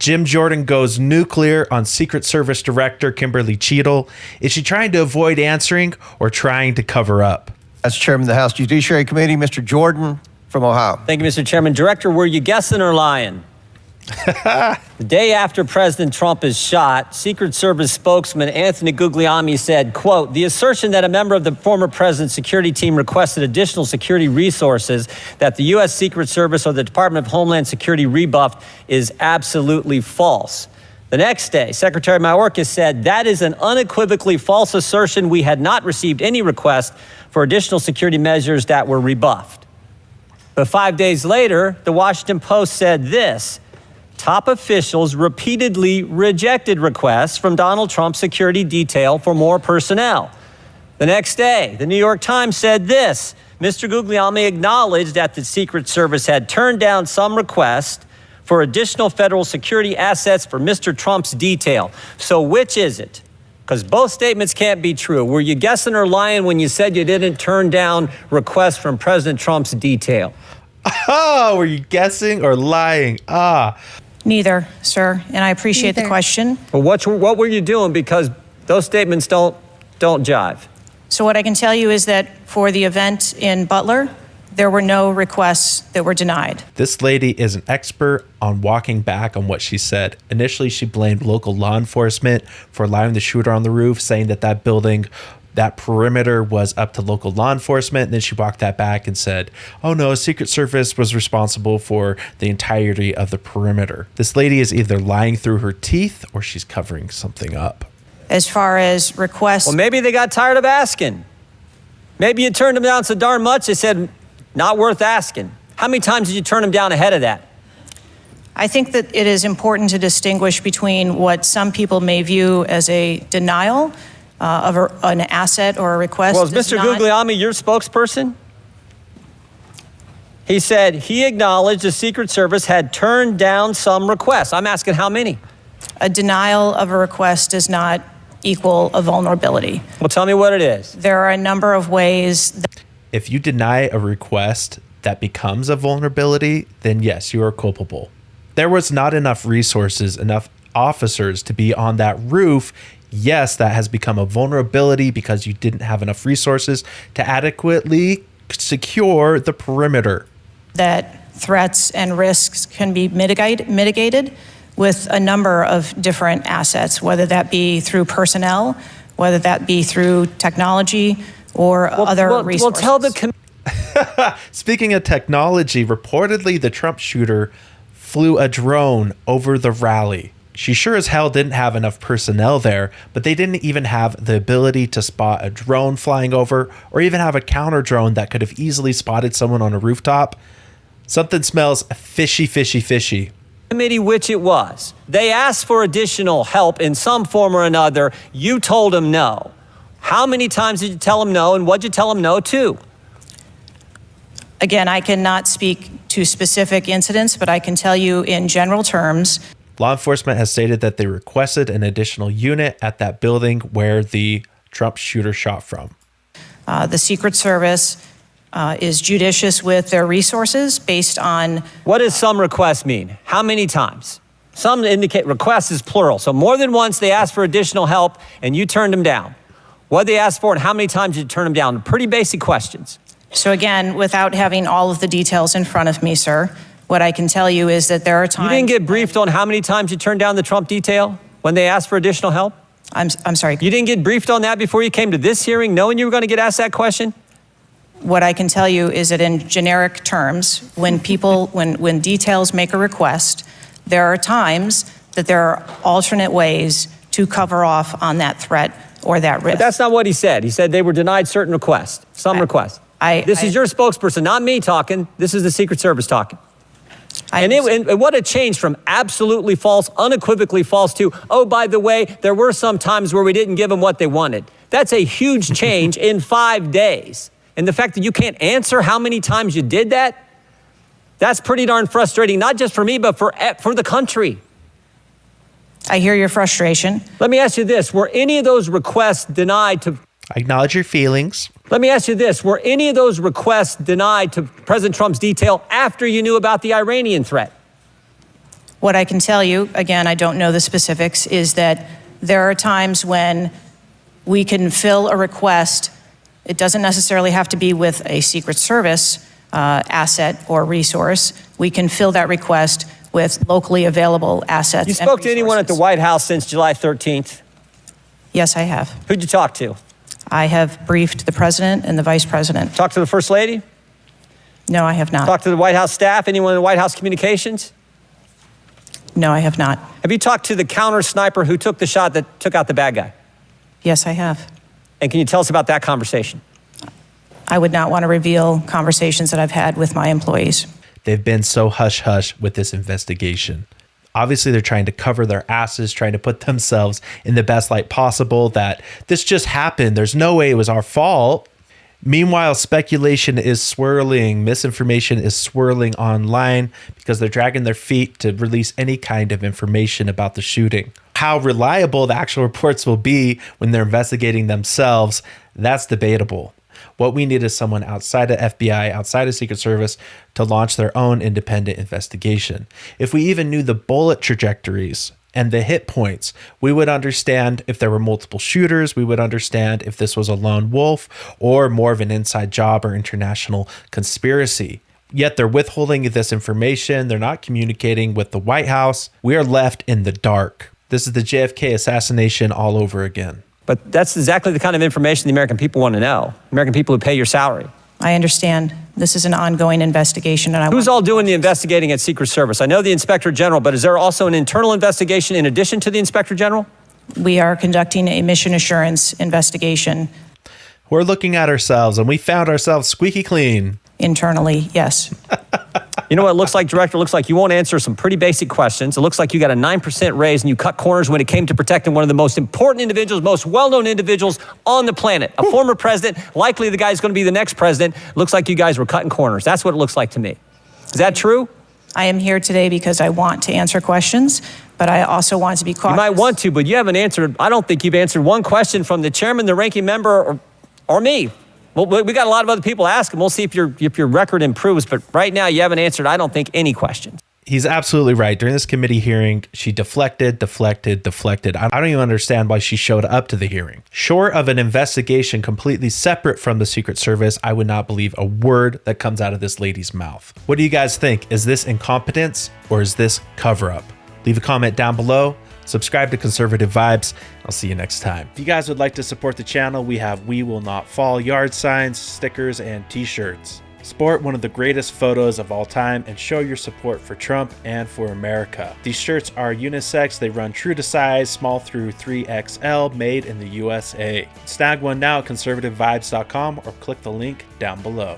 Jim Jordan goes nuclear on Secret Service Director Kimberly Cheatle. Is she trying to avoid answering or trying to cover up? That's Chairman of the House Judiciary Committee, Mr. Jordan from Ohio. Thank you, Mr. Chairman. Director, were you guessing or lying? The day after President Trump is shot, Secret Service spokesman Anthony Guglielmi said, quote, "The assertion that a member of the former president's security team requested additional security resources that the U.S. Secret Service or the Department of Homeland Security rebuffed is absolutely false." The next day, Secretary Mayorkas said, "That is an unequivocally false assertion. We had not received any request for additional security measures that were rebuffed." But 5 days later, the Washington Post said this: "Top officials repeatedly rejected requests from Donald Trump's security detail for more personnel." The next day, the New York Times said this: "Mr. Guglielmi acknowledged that the Secret Service had turned down some requests for additional federal security assets for Mr. Trump's detail." So which is it? Because both statements can't be true. Were you guessing or lying when you said you didn't turn down requests from President Trump's detail? Oh, were you guessing or lying? Neither, sir, and I appreciate the question. Well, what were you doing? Because those statements don't jive. So what I can tell you is that for the event in Butler, there were no requests that were denied. This lady is an expert on walking back on what she said. Initially, she blamed local law enforcement for allowing the shooter on the roof, saying that building, that perimeter was up to local law enforcement. And then she walked that back and said, oh no, Secret Service was responsible for the entirety of the perimeter. This lady is either lying through her teeth or she's covering something up. As far as requests... Well, maybe they got tired of asking. Maybe you turned them down so darn much, they said, not worth asking. How many times did you turn them down ahead of that? I think that it is important to distinguish between what some people may view as a denial of an asset or a request. Well, is Mr. Guglielmi your spokesperson? He said he acknowledged the Secret Service had turned down some requests. I'm asking how many? A denial of a request does not equal a vulnerability. Well, tell me what it is. There are a number of ways. If you deny a request that becomes a vulnerability, then yes, you are culpable. There was not enough resources, enough officers to be on that roof. Yes, that has become a vulnerability because you didn't have enough resources to adequately secure the perimeter. That threats and risks can be mitigated with a number of different assets, whether that be through personnel, whether that be through technology or other resources. Well, tell the Speaking of technology, reportedly the Trump shooter flew a drone over the rally. She sure as hell didn't have enough personnel there, but they didn't even have the ability to spot a drone flying over or even have a counter drone that could have easily spotted someone on a rooftop. Something smells fishy, fishy, fishy. Committee, which it was. They asked for additional help in some form or another. You told them no. How many times did you tell them no, and what'd you tell them no to? Again, I cannot speak to specific incidents, but I can tell you in general terms. Law enforcement has stated that they requested an additional unit at that building where the Trump shooter shot from. The Secret Service is judicious with their resources based on... What does some requests mean? How many times? Some indicate requests is plural. So more than once they asked for additional help and you turned them down. What did they ask for and how many times did you turn them down? Pretty basic questions. So again, without having all of the details in front of me, sir, what I can tell you is that there are times... You didn't get briefed on how many times you turned down the Trump detail when they asked for additional help? I'm sorry. You didn't get briefed on that before you came to this hearing, knowing you were going to get asked that question? What I can tell you is that in generic terms, when people, when details make a request, there are times that there are alternate ways to cover off on that threat or that risk. But that's not what he said. He said they were denied certain requests, some requests. This is your spokesperson, not me talking. This is the Secret Service talking. And what a change from absolutely false, unequivocally false to, oh, by the way, there were some times where we didn't give them what they wanted. That's a huge change in 5 days. And the fact that you can't answer how many times you did that, that's pretty darn frustrating, not just for me, but for the country. I hear your frustration. Let me ask you this. Were any of those requests denied to... I acknowledge your feelings. Let me ask you this. Were any of those requests denied to President Trump's detail after you knew about the Iranian threat? What I can tell you, again, I don't know the specifics, is that there are times when we can fill a request. It doesn't necessarily have to be with a Secret Service asset or resource. We can fill that request with locally available assets. You spoke to anyone at the White House since July 13th? Yes, I have. Who'd you talk to? I have briefed the president and the vice president. Talked to the First Lady? No, I have not. Talked to the White House staff? Anyone in the White House communications? No, I have not. Have you talked to the counter sniper who took the shot that took out the bad guy? Yes, I have. And can you tell us about that conversation? I would not want to reveal conversations that I've had with my employees. They've been so hush-hush with this investigation. Obviously, they're trying to cover their asses, trying to put themselves in the best light possible that this just happened. There's no way it was our fault. Meanwhile, speculation is swirling, misinformation is swirling online because they're dragging their feet to release any kind of information about the shooting. How reliable the actual reports will be when they're investigating themselves, that's debatable. What we need is someone outside of FBI, outside of Secret Service, to launch their own independent investigation. If we even knew the bullet trajectories and the hit points, we would understand if there were multiple shooters. We would understand if this was a lone wolf or more of an inside job or international conspiracy. Yet they're withholding this information. They're not communicating with the White House. We are left in the dark. This is the JFK assassination all over again. But that's exactly the kind of information the American people want to know. American people who pay your salary. I understand this is an ongoing investigation, and Who's all doing the investigating at Secret Service? I know the Inspector General, but is there also an internal investigation in addition to the Inspector General? We are conducting a mission assurance investigation. We're looking at ourselves, and we found ourselves squeaky clean. Internally, yes. You know what it looks like, Director? It looks like you won't answer some pretty basic questions. It looks like you got a 9% raise and you cut corners when it came to protecting one of the most important individuals, most well-known individuals on the planet. A former president, likely the guy who's going to be the next president. Looks like you guys were cutting corners. That's what it looks like to me. Is that true? I am here today because I want to answer questions, but I also want to be cautious. You might want to, but you haven't answered, I don't think you've answered one question from the chairman, the ranking member, or me. Well, we got a lot of other people asking. We'll see if your record improves. But right now, you haven't answered, I don't think, any questions. He's absolutely right. During this committee hearing, she deflected. I don't even understand why she showed up to the hearing. Short of an investigation completely separate from the Secret Service, I would not believe a word that comes out of this lady's mouth. What do you guys think? Is this incompetence or is this cover-up? Leave a comment down below. Subscribe to Conservative Vibes. I'll see you next time. If you guys would like to support the channel, we have We Will Not Fall yard signs, stickers, and t-shirts. Sport one of the greatest photos of all time and show your support for Trump and for America. These shirts are unisex. They run true to size, small through 3XL, made in the USA. Snag one now at conservativevibes.com or click the link down below.